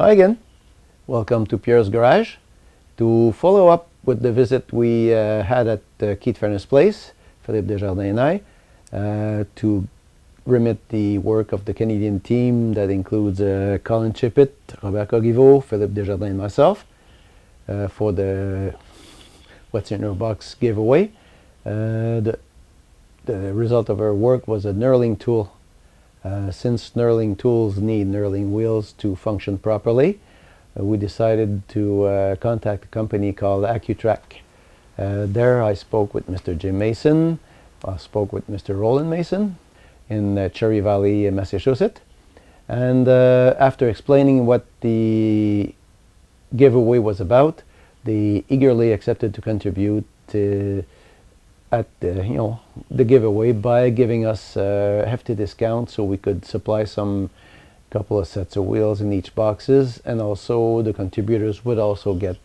Hi again, welcome to Pierre's Garage. To follow up with the visit we had at Keith Furnace Place, Philippe Desjardins and I, to remit the work of the Canadian team that includes Colin Chippett, Robert Cogivo, Philippe Desjardins and myself for the What's in Your Box giveaway. The result of our work was a knurling tool. Since knurling tools need knurling wheels to function properly, we decided to contact a company called Accu-Trak. There I spoke with Mr. Jim Mason, I spoke with Mr. Roland Mason in Cherry Valley, Massachusetts, and after explaining what the giveaway was about, they eagerly accepted to contribute at the giveaway by giving us a hefty discount so we could supply some couple of sets of wheels in each boxes, and also the contributors would also get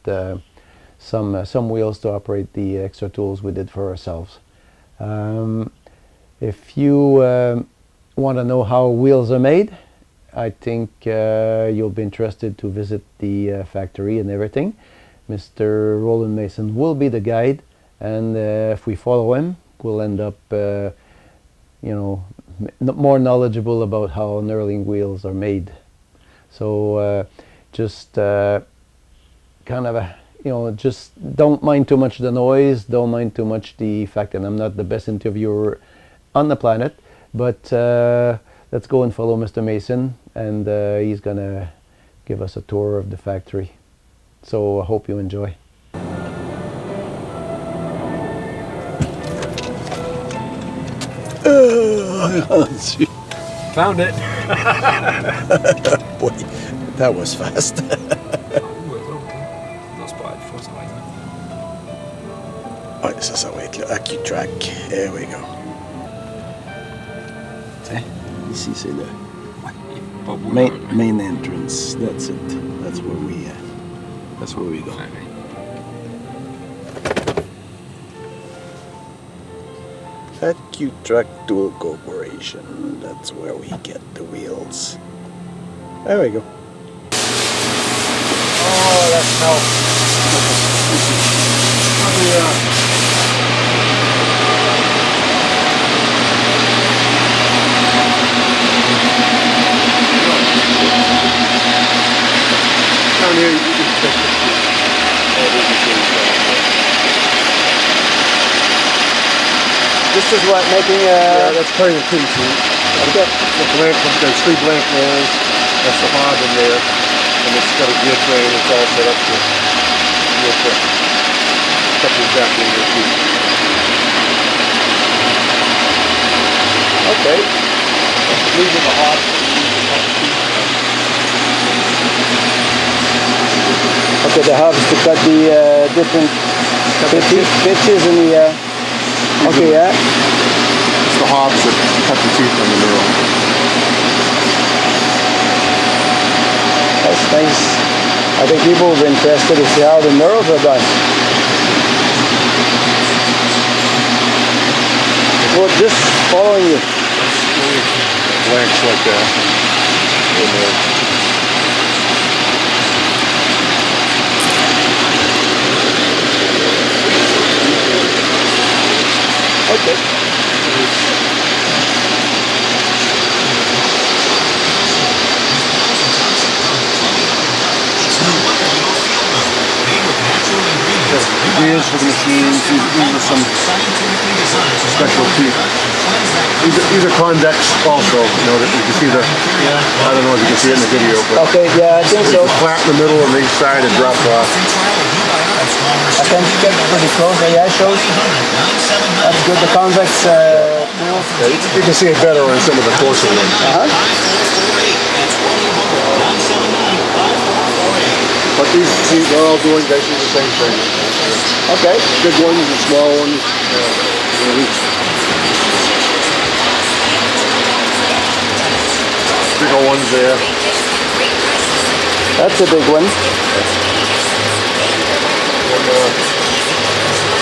some wheels to operate the extra tools we did for ourselves. If you want to know how wheels are made, I think you'll be interested to visit the factory and everything. Mr. Roland Mason will be the guide, and if we follow him, we'll end up more knowledgeable about how knurling wheels are made. So just kind of just don't mind too much the noise, don't mind too much the fact that I'm not the best interviewer on the planet, but let's go and follow Mr. Mason, and he's gonna give us a tour of the factory. So I hope you enjoy. Found it. Boy, that was fast. Oj, så vet jag. Accu-Trak. There we go. See, ici c'est le main entrance. That's it. That's where we go. Accu-Trak Tool Corporation. That's where we get the wheels. There we go. Oh, that smells. Down here you can check the This is what making yeah, that's turning the two too. Okay. The blank, there's three blank rolls. That's the hob in there, and it's got a gear train. It's all set up to real quick. Stuff exactly in there too. Okay. These are the hobs. Okay, the hubs to cut the different pitches in the. Okay, yeah. It's the hobs that cut the teeth on the knurl. That's nice. I think people will be interested to see how the knurls are done. Well, just following you. Blanks like that. Okay. Gears for the machines, these are some special teeth. These are convex also, that you can see the, I don't know if you can see it in the video, but Okay, yeah, I think so. flat in the middle and each side and drop off. I can get pretty close. Yeah, it shows. That's good. The convex. Yeah, you can see it better on some of the closer ones. But these, see, they're all doing basically the same thing. Okay. Big ones and small ones. Bigger ones there. That's a big one.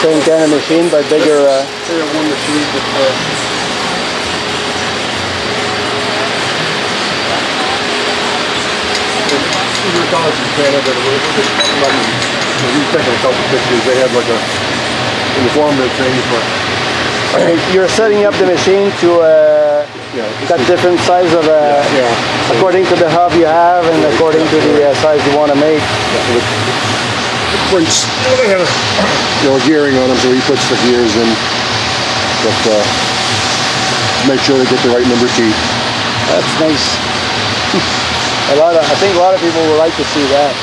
Same kind of machine, but bigger. Bigger one machine with these are college in Canada. We were taking a couple pictures. They had like a informative thing for. You're setting up the machine to cut different size of according to the hub you have and according to the size you want to make. Prints. They have a gearing on them, so he puts the gears in. But make sure they get the right number of teeth. That's nice. I think a lot of people would like to see that.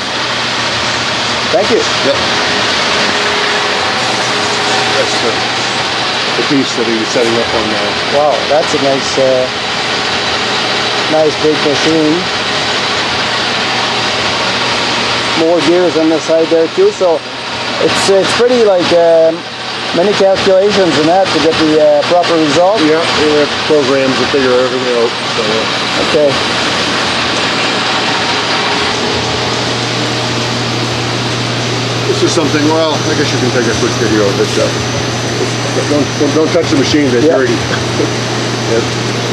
Thank you. Yep. That's the piece that he was setting up on now. Wow, that's a nice, nice big machine. More gears on the side there too, so it's pretty like many calculations in that to get the proper result. Yeah, we have programs to figure everything out. So, okay. This is something. Well, I guess you can take a quick video of it. Don't touch the machine; they're dirty.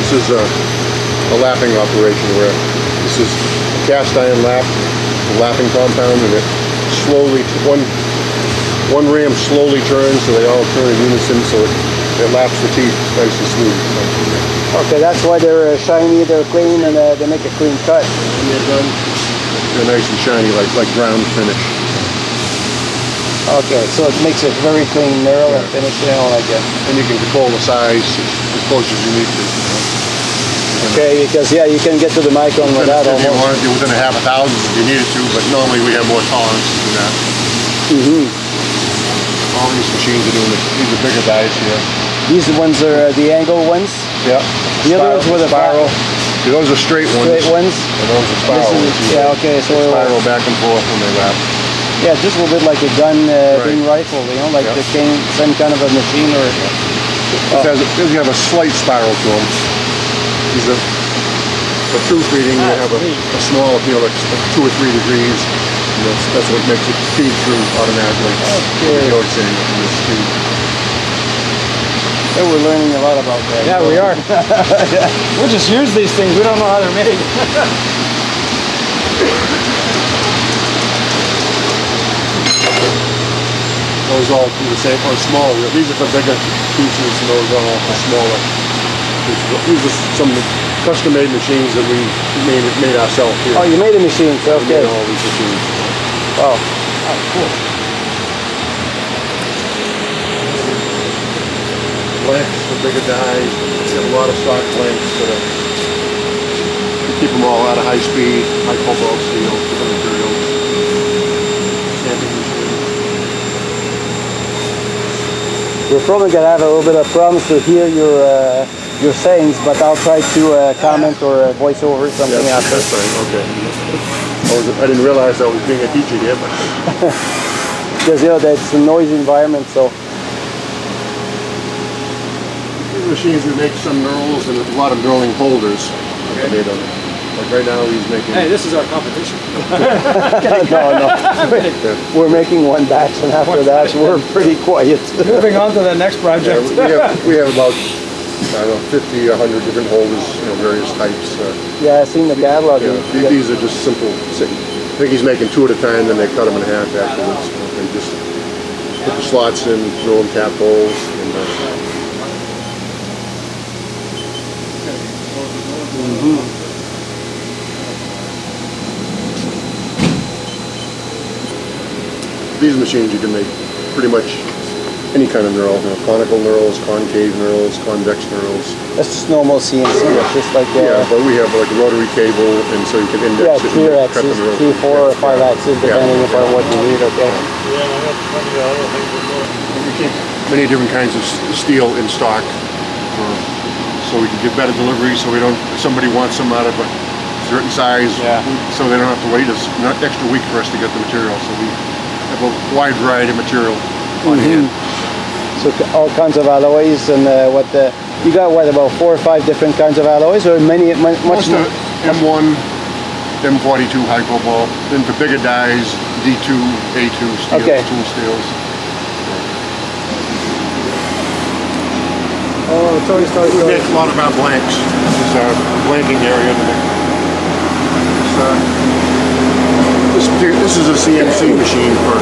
This is a lapping operation where this is a cast iron lap, a lapping compound, and it slowly one ram slowly turns, so they all turn in unison, so it laps the teeth nice and smooth. Okay, that's why they're shiny, they're clean, and they make a clean cut. When they're done, they're nice and shiny, like ground finish. Okay, so it makes it very clean knurl and finish, like it. And you can control the size as close as you need to. Okay, because you can get to the micron with that almost. If you almost. want to do within a half a thousand if you needed to, but normally we have more tolerance than that. All these machines are doing these are bigger dies here. These ones are the angle ones? Yeah. The other ones were the spiral. Those are straight ones. Straight ones? And those are spiral ones. Yeah, okay. So they spiral back and forth when they lap. Yeah, just a little bit like a gun being rifled, like the same kind of a machine or... These have a slight spiral to them. These are, for true feeding, you have a small, like 2 or 3 degrees. And that's what makes it feed through automatically. Okay. Yeah, we're learning a lot about that. Yeah, we are. We'll just use these things. We don't know how they're made. Those all do the same, or smaller. These are for bigger pieces, and those are all for smaller. These are some custom-made machines that we made ourselves here. Oh, you made a machine, so okay. We made all these machines. Wow. Oh, cool. Blanks for bigger dies. We have a lot of stock blanks we keep them all out of high speed, high cobalt steel, different materials. Stamping machine. We're probably going to have a little bit of problems to hear your sayings, but I'll try to comment or voice over something after. That's fine, okay. I didn't realize I was being a teacher here, but... Because, that's a noisy environment, so... These machines, we make some knurls and a lot of knurling holders. Made on it. Like right now he's making... Hey, this is our competition. No. We're making one batch, and after that we're pretty quiet. Moving on to the next project. We have about, I don't know, 50, 100 different holders, various types. Yeah, I've seen the catalog. These are just simple. I think he's making 2 at a time, then they cut them in half afterwards. They just put the slots in, drill them cap holes. These machines you can make pretty much any kind of knurl, conical knurls, concave knurls, convex knurls. That's just normal CNC, it's just like... yeah, but we have like a rotary cable, and so you can index it. 3 axes, 3, 4, or 5 axes, depending upon what you need, okay. We keep many different kinds of steel in stock, so we can get better delivery, so we don't, if somebody wants some out of a certain size, so they don't have to wait an extra week for us to get the material, so we have a wide variety of material on hand. So all kinds of alloys, and you got about 4 or 5 different kinds of alloys, or much more? M1, M42 high cobalt, then for bigger dies, D2, A2 steels, tool steels. Oh, sorry. We make a lot of our blanks. This is our blanking area. This is a CNC machine for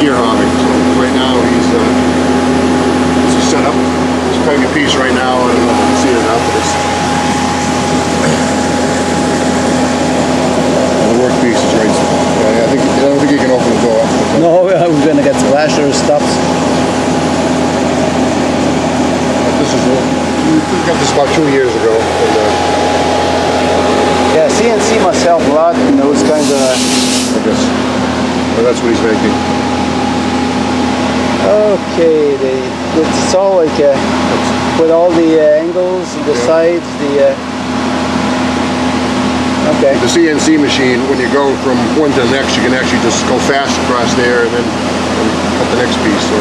gear hobbing. So right now this is set up. He's cutting a piece right now. I don't know if you can see it after this. The workpiece is right. Yeah, I don't think you can open the door. No, we're gonna get splashed or stops. This is we got this about 2 years ago. And, Yeah, CNC must help a lot in those kinds of. I guess. But that's what he's making. Okay, it's all like with all the angles, the sides, the. Okay. The CNC machine, when you go from one to the next, you can actually just go fast across there and then cut the next piece. So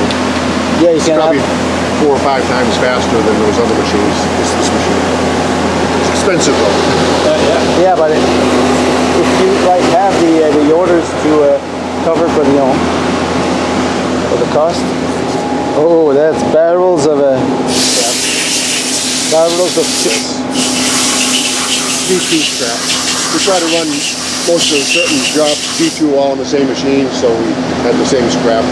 Yeah, you it's can probably have. 4 or 5 times faster than those other machines. This machine. It's expensive though. Yeah, but if you like have the orders to cover for the cost. Oh, that's barrels of chips. 3-piece strap. We try to run most of the certain jobs D2 all on the same machine, so we have the same scrap.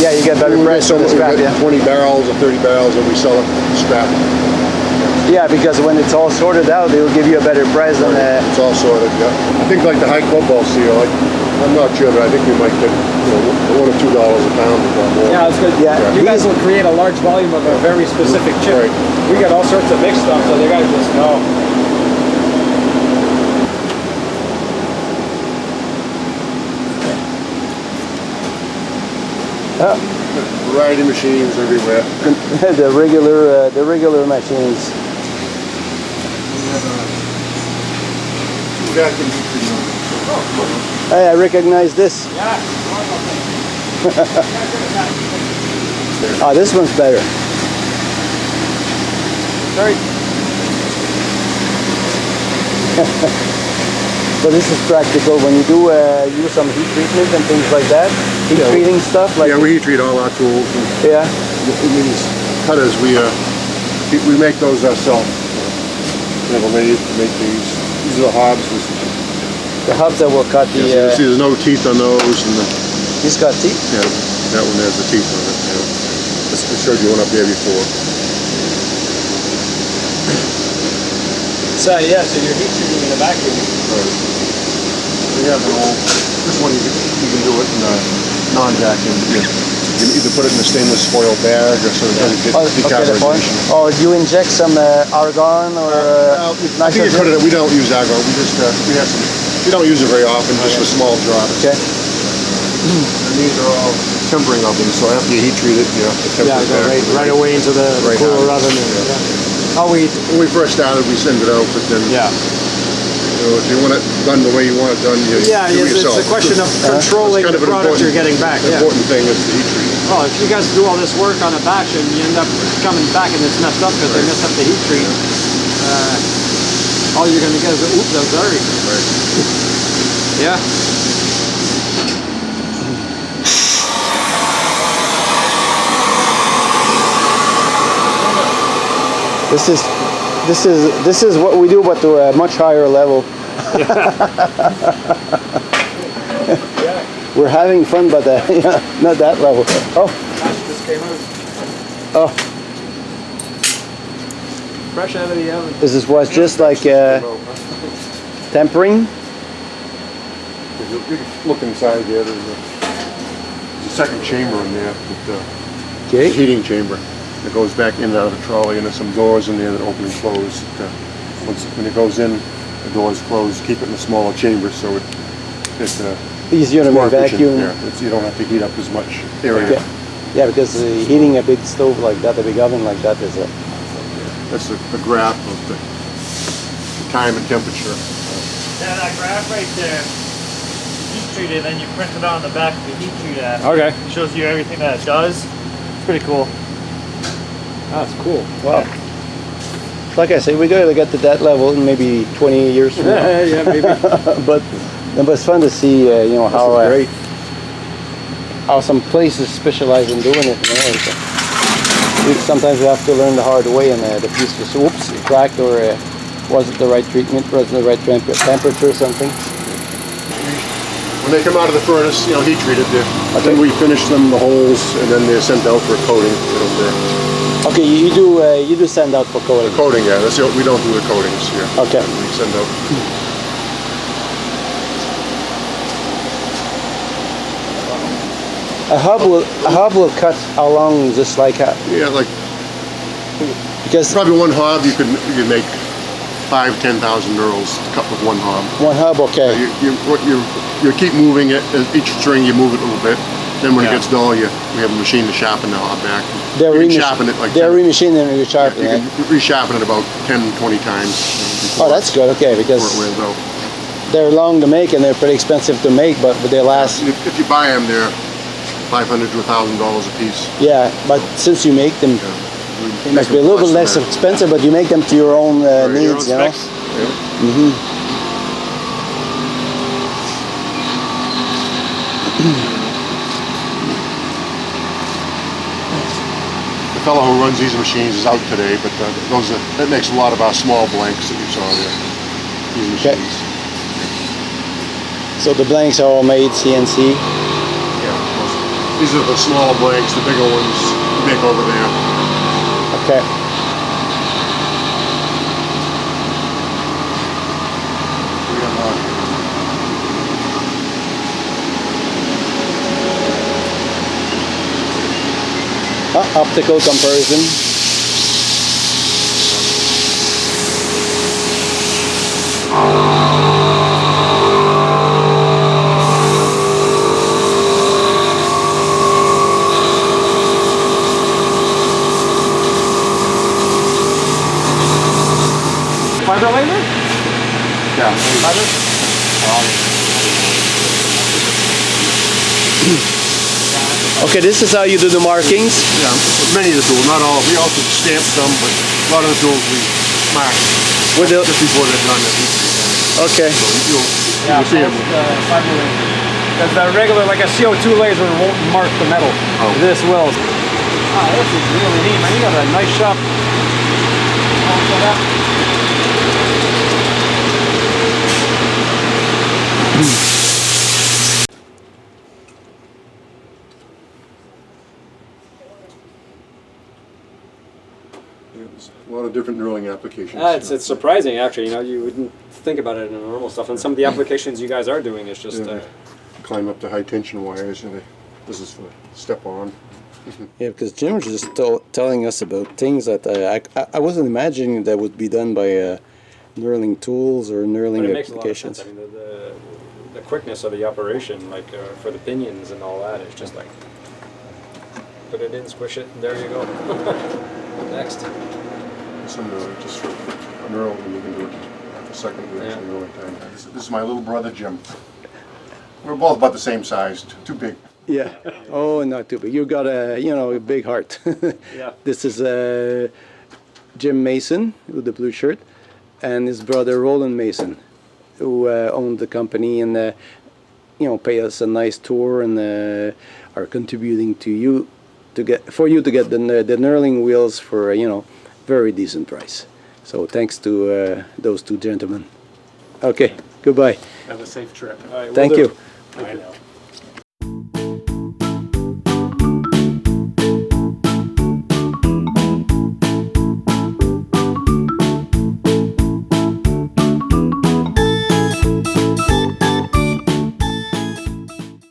Yeah, you get better price for the scrap. Yeah. 20 barrels or 30 barrels, and we sell it scrap. Yeah, because when it's all sorted out, they will give you a better price than It's all sorted. Yeah. I think like the high cobalt steel. I'm not sure, but I think we might get $1 or $2 a pound. Yeah, it's good. Yeah. You guys will create a large volume of a very specific chip. Right. We got all sorts of mixed stuff, so they gotta just know. Variety machines everywhere. the regular machines. Hey, I recognize this. Yeah. Ah, this one's better. Sorry. But this is practical when you do use some heat treatment and things like that. Heat treating stuff like. Yeah, we heat treat all our tools. Yeah. These cutters, we make those ourselves. We have a lathe to make these. These are the hobs. The hubs that will cut the. You see, there's no teeth on those, and He's got teeth. yeah, that one has the teeth on it. Yeah. I showed you one up there before. So yeah, so you're heat treating in a vacuum. We have an old. This one you can do it in a non-vacuum. You can either put it in a stainless foil bag or so it doesn't get decarburization. Oh, do you inject some argon or? I think we don't use argon. We don't use it very often, just for small drops. Okay. And these are all tempering ovens, so after you heat treat it, you have to temper Yeah, it go back. right away into the cooler oven. When we first started, we send it out, but then if you want it done the way you want it done, you do it yourself. It's a question of controlling That's kind the of an product you're getting back. The important thing is the heat treat. Well, if you guys do all this work on a batch and you end up coming back and it's messed up because they messed up the heat treat, all you're going to get is oops, I'm sorry. Right. Yeah. This is what we do, but to a much higher level. We're having fun, but not that level. Oh. Just came out. Oh. Fresh out of the oven. This is what's just like tempering. You can look inside here. There's a second chamber in there. Okay. Heating chamber. It goes back in and out of the trolley, and there's some doors in there that open and close. When it goes in, the doors close. Keep it in a smaller chamber so it's easier to more vacuum. efficient. Yeah, you don't have to heat up as much area. Okay. Yeah, because heating a big stove like that, a big oven like that is a. That's a graph of the time and temperature. Yeah, that graph right there, heat treated, and you print it on the back of the heat treat app. Okay. It shows you everything that it does. It's pretty cool. That's cool. Wow. Like I say, we gotta get to that level in maybe 20 years from now. Yeah, maybe. but it's fun to see, how some places specialize in doing it. Sometimes we have to learn the hard way, and the piece was cracked, or wasn't the right treatment, wasn't the right temperature or something. When they come out of the furnace, you know, heat treated, then we finish them, the holes, and then they're sent out for a coating. Okay, you do send out for coating. Coating, yeah. That's we don't do the coatings here. Okay. We send out. A hub will cut how long? Just like Yeah, like because probably one hob you could make 5,000 to 10,000 knurls to cut with one hob. one hub, okay. You keep moving it. Each string you move it a little bit. Then when it gets dull, we have a machine to sharpen the hob back. They're sharpen it like remachining and resharpening. You can resharpen it about 10, 20 times. Oh, that's good. Okay, because before it wears out. they're long to make and they're pretty expensive to make, but they last. If you buy them, they're $500 to $1,000 a piece. Yeah, but since you make them, they must be a little bit less expensive. But you make them to your own needs, you know. Yeah. The fellow who runs these machines is out today, but that makes a lot of our small blanks that you saw there. These machines. So the blanks are all made CNC. These are the small blanks, the bigger ones you make over there. Okay. We have optical comparison. Fiber laser? Yeah. Fiber? Okay, this is how you do the markings. Yeah, many of the tools, not all. We also stamp some, but a lot of the tools we mark With the, just before they're done. okay. So you'll see them. Fiber laser. Because the regular, like a CO2 laser, won't mark the metal. Oh. This will. Ah, this is really neat, man. You got a nice shop. All set up. There's a lot of different knurling applications. It's surprising, actually. You know, you wouldn't think about it in normal stuff. And some of the applications you guys are doing is just. Climb up to high tension wires. And this is for step on. Yeah, because Jim was just telling us about things that I wasn't imagining that would be done by knurling tools or knurling But it makes applications. a lot of sense. I mean, the quickness of the operation, like for the pinions and all that, is just like put it in, squish it, and there you go. Next. Some just for a knurl, and you can do it a second knurling time. This is my little brother Jim. We're both about the same size, too big. Yeah. Oh, not too big. You got a big heart. Yeah. This is Jim Mason with the blue shirt, and his brother Roland Mason, who owned the company and pay us a nice tour and are contributing to you to get the knurling wheels for very decent price. So thanks to those two gentlemen. Okay. Goodbye. Have a safe trip. Thank you. I know.